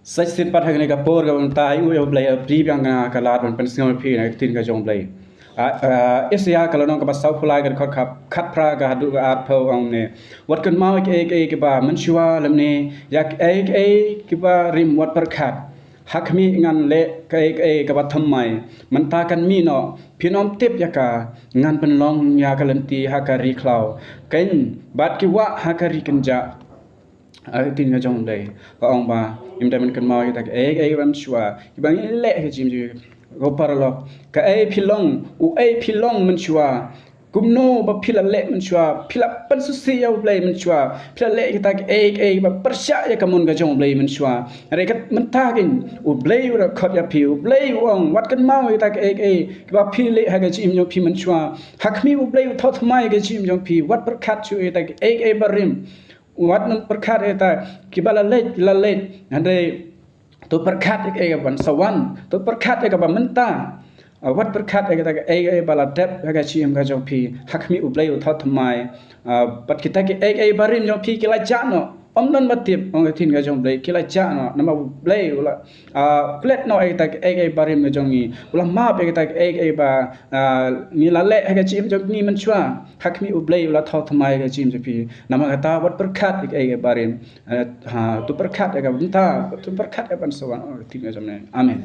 Sachsit pathagni ka por ka tai u yo blai pri byang nga ka lat ban pension phi na tin ka jong blai Asia kalau nong ka basau phulai kan khot khap khat phra ka du ka at pho ong ne wat kan mau ke ke ba man shwa lam ne yak ke ba rim wat par khat hak mi ngan le ke ka ba thammai man ta kan mi no phinom tip yaka ngan pen long ya ka lan ti hakari klau ken bat ki wa hakari kan ja tin nga jong dai ko ong ba im dai man kan mau ta ram shwa bang le ke jim ji go paralo ka philong u philong man shwa kumno ba phila le man shwa phila pan su si yaw blai man shwa phila le ta ba persya ya kamun ga jong blai man shwa re ka man ta kin u blai ra khot ya phiu blai ong wat kan mau ta ba phile ha ga jim jong phi man shwa hakmi u blai tho thmai ga jim jong phi wat par khat chu ta barim wat nan perkhat eta kibala la let ande to perkhat e ban sawan to perkhat e ka ba menta wat perkhat e ta bala dep ga chim ga jong phi hakmi ublai u thot mai pat kita ki barim jong phi kila jano omnon matip ong thin ga jong blai kila jano nama blai ula flat no e ta barim ga jong ni ula ma pe ta ba ni la le ga chim jong ni man chwa hakmi ublai ula thot mai ga chim jong phi nama ta wat perkhat e barim tu perkhat ga ta tu perkhat e ban sawan thin ga jong ne amen